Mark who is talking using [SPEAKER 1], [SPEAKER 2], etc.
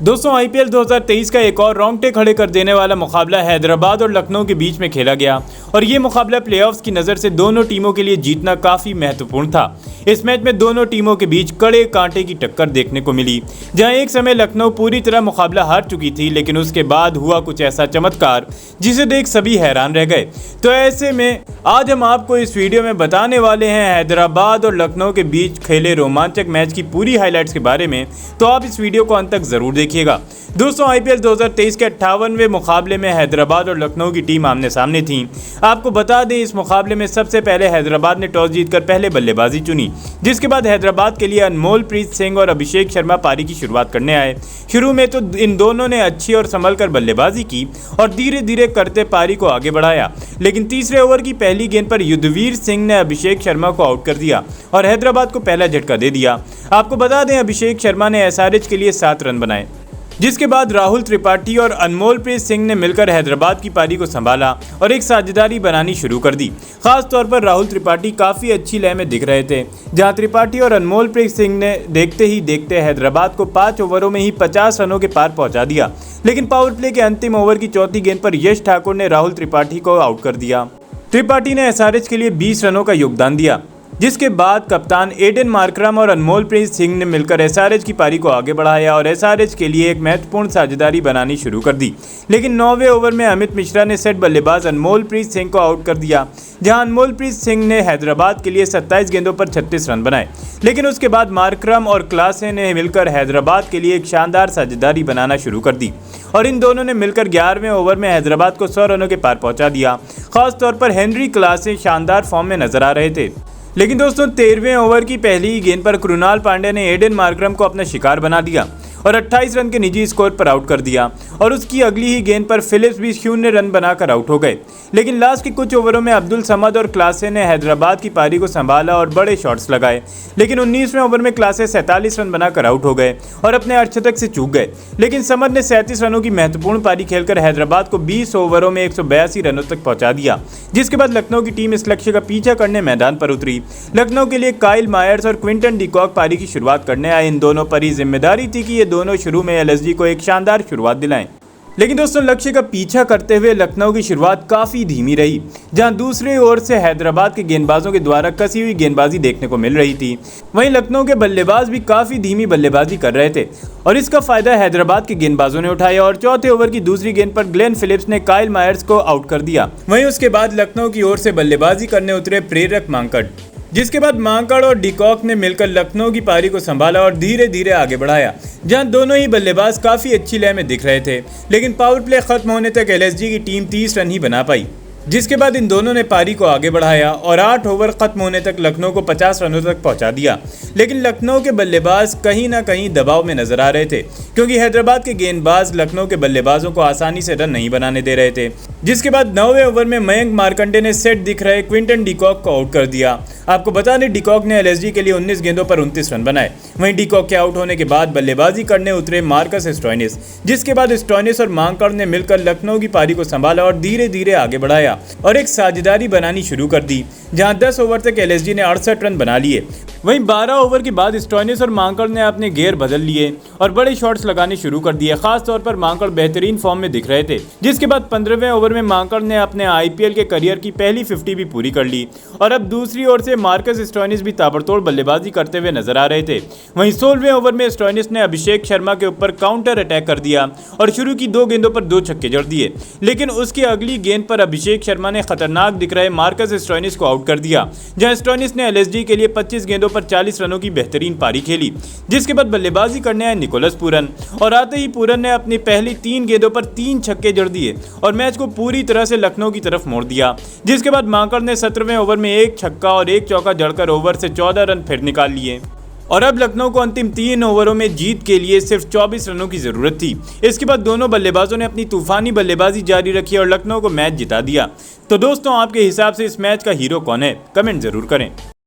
[SPEAKER 1] दोस्तों आईपीएल 2023 का एक और रोंगटे खड़े कर देने वाला मुकाबला हैदराबाद और लखनऊ के बीच में खेला गया और ये मुकाबला प्लेऑफ्स की नज़र से दोनों टीमों के लिए जीतना काफ़ी महत्वपूर्ण था। इस मैच में दोनों टीमों के बीच कड़े कांटे की टक्कर देखने को मिली, जहां एक समय लखनऊ पूरी तरह मुकाबला हार चुकी थी, लेकिन उसके बाद हुआ कुछ ऐसा चमत्कार जिसे देख सभी हैरान रह गए। तो ऐसे में आज हम आपको इस वीडियो में बताने वाले हैं हैदराबाद और लखनऊ के बीच खेले रोमांचक मैच की पूरी हाईलाइट्स के बारे में, तो आप इस वीडियो को अंत तक जरूर देखिएगा। दोस्तों आईपीएल 2023 के 58वें मुकाबले में हैदराबाद और लखनऊ की टीम आमने सामने थी। आपको बता दें इस मुकाबले में सबसे पहले हैदराबाद ने टॉस जीतकर पहले बल्लेबाजी चुनी, जिसके बाद हैदराबाद के लिए अनमोलप्रीत सिंह और अभिषेक शर्मा पारी की शुरुआत करने आए। शुरू में तो इन दोनों ने अच्छी और संभल कर बल्लेबाजी की और धीरे धीरे करते पारी को आगे बढ़ाया, लेकिन तीसरे ओवर की पहली गेंद पर युद्धवीर सिंह ने अभिषेक शर्मा को आउट कर दिया और हैदराबाद को पहला झटका दे दिया। आपको बता दें अभिषेक शर्मा ने एसआरएच के लिए 7 रन बनाए, जिसके बाद राहुल त्रिपाठी और अनमोलप्रीत सिंह ने मिलकर हैदराबाद की पारी को संभाला और एक साझेदारी बनानी शुरू कर दी। खास तौर पर राहुल त्रिपाठी काफ़ी अच्छी लय में दिख रहे थे, जहां त्रिपाठी और अनमोलप्रीत सिंह ने देखते ही देखते हैदराबाद को 5 ओवरों में ही 50 रनों के पार पहुंचा दिया। लेकिन पावर प्ले के अंतिम ओवर की चौथी गेंद पर यश ठाकुर ने राहुल त्रिपाठी को आउट कर दिया। त्रिपाठी ने एसआरएच के लिए 20 रनों का योगदान दिया, जिसके बाद कप्तान एडन मार्करम और अनमोलप्रीत सिंह ने मिलकर एसआरएच की पारी को आगे बढ़ाया और एसआरएच के लिए एक महत्वपूर्ण साझेदारी बनानी शुरू कर दी। लेकिन 9वें ओवर में अमित मिश्रा ने सेट बल्लेबाज अनमोलप्रीत सिंह को आउट कर दिया, जहां अनमोलप्रीत सिंह ने हैदराबाद के लिए 27 गेंदों पर 36 रन बनाए। लेकिन उसके बाद मार्करम और क्लासे ने मिलकर हैदराबाद के लिए एक शानदार साझेदारी बनाना शुरू कर दी और इन दोनों ने मिलकर 11वें ओवर में हैदराबाद को 100 रनों के पार पहुंचा दिया। खासतौर पर हेनरी क्लासे शानदार फॉर्म में नजर आ रहे थे। लेकिन दोस्तों 13वें ओवर की पहली गेंद पर कृणाल पांड्या ने एडन मार्करम को अपना शिकार बना दिया और 28 रन के निजी स्कोर पर आउट कर दिया और उसकी अगली ही गेंद पर फिलिप्स भी 0 रन बनाकर आउट हो गए। लेकिन लास्ट के कुछ ओवरों में अब्दुल समद और क्लासे ने हैदराबाद की पारी को संभाला और बड़े शॉट्स लगाए, लेकिन 19वें ओवर में क्लासे 47 रन बनाकर आउट हो गए और अपने अर्धशतक से चूक गए। लेकिन समद ने 37 रनों की महत्वपूर्ण पारी खेलकर हैदराबाद को 20 ओवरों में 182 रनों तक पहुंचा दिया, जिसके बाद लखनऊ की टीम इस लक्ष्य का पीछा करने मैदान पर उतरी। लखनऊ के लिए काइल मायर्स और क्विंटन डिकॉक पारी की शुरुआत करने आए। इन दोनों पर ही जिम्मेदारी थी कि ये दोनों शुरू में एलएसजी को एक शानदार शुरुआत दिलाएं। लेकिन दोस्तों लक्ष्य का पीछा करते हुए लखनऊ की शुरुआत काफ़ी धीमी रही, जहां दूसरी ओर से हैदराबाद के गेंदबाजों के द्वारा कसी हुई गेंदबाजी देखने को मिल रही थी। वहीं लखनऊ के बल्लेबाज भी काफ़ी धीमी बल्लेबाजी कर रहे थे और इसका फायदा हैदराबाद के गेंदबाजों ने उठाया और चौथे ओवर की दूसरी गेंद पर ग्लेन फिलिप्स ने काइल मायर्स को आउट कर दिया। वहीं उसके बाद लखनऊ की ओर से बल्लेबाजी करने उतरे प्रेरक मांकड़, जिसके बाद मांकड़ और डिकॉक ने मिलकर लखनऊ की पारी को संभाला और धीरे धीरे आगे बढ़ाया, जहां दोनों ही बल्लेबाज काफ़ी अच्छी लय में दिख रहे थे। लेकिन पावर प्ले खत्म होने तक एलएसजी की टीम 30 रन ही बना पाई, जिसके बाद इन दोनों ने पारी को आगे बढ़ाया और 8 ओवर खत्म होने तक लखनऊ को 50 रनों तक पहुंचा दिया। लेकिन लखनऊ के बल्लेबाज कहीं ना कहीं दबाव में नजर आ रहे थे, क्योंकि हैदराबाद के गेंदबाज लखनऊ के बल्लेबाजों को आसानी से रन नहीं बनाने दे रहे थे। जिसके बाद 9वें ओवर में मयंक मार्कंडे ने सेट दिख रहे क्विंटन डिकॉक को आउट कर दिया। आपको बता दें डिकॉक ने एलएसजी के लिए 19 गेंदों पर 29 रन बनाए। वहीं डिकॉक के आउट होने के बाद बल्लेबाजी करने उतरे मार्कस स्टोइनिस, जिसके बाद स्टोइनिस और मांकड़ ने मिलकर लखनऊ की पारी को संभाला और धीरे धीरे आगे बढ़ाया और एक साझेदारी बनानी शुरू कर दी, जहां 10 ओवर तक एलएसजी ने 68 रन बना लिए। वहीं 12 ओवर के बाद स्टोइनिस और मांकड़ ने अपने गियर बदल लिए और बड़े शॉट्स लगाने शुरू कर दिए। खास तौर पर मांकड़ बेहतरीन फॉर्म में दिख रहे थे, जिसके बाद 15वें ओवर में मांकड़ ने अपने आईपीएल के करियर की पहली 50 भी पूरी कर ली और अब दूसरी ओर से मार्कस स्टोइनिस भी ताबड़तोड़ बल्लेबाजी करते हुए नजर आ रहे थे। वहीं 16वें ओवर में स्टोइनिस ने अभिषेक शर्मा के ऊपर काउंटर अटैक कर दिया और शुरू की 2 गेंदों पर 2 छक्के जड़ दिए, लेकिन उसकी अगली गेंद पर अभिषेक शर्मा ने खतरनाक दिख रहे मार्कस स्टोइनिस को आउट कर दिया, जहां स्टोइनिस ने एलएसजी के लिए 25 गेंदों पर 40 रनों की बेहतरीन पारी खेली। जिसके बाद बल्लेबाजी करने आए निकोलस पूरन और आते ही पूरन ने अपनी पहली 3 गेंदों पर 3 छक्के जड़ दिए और मैच को पूरी तरह से लखनऊ की तरफ मोड़ दिया। जिसके बाद मांकड़ ने 17वें ओवर में 1 छक्का और 1 चौका जड़कर ओवर से 14 रन फिर निकाल लिए और अब लखनऊ को अंतिम 3 ओवरों में जीत के लिए सिर्फ 24 रनों की जरूरत थी। इसके बाद दोनों बल्लेबाजों ने अपनी तूफानी बल्लेबाजी जारी रखी और लखनऊ को मैच जिता दिया। तो दोस्तों आपके हिसाब से इस मैच का हीरो कौन है, कमेंट जरूर करें।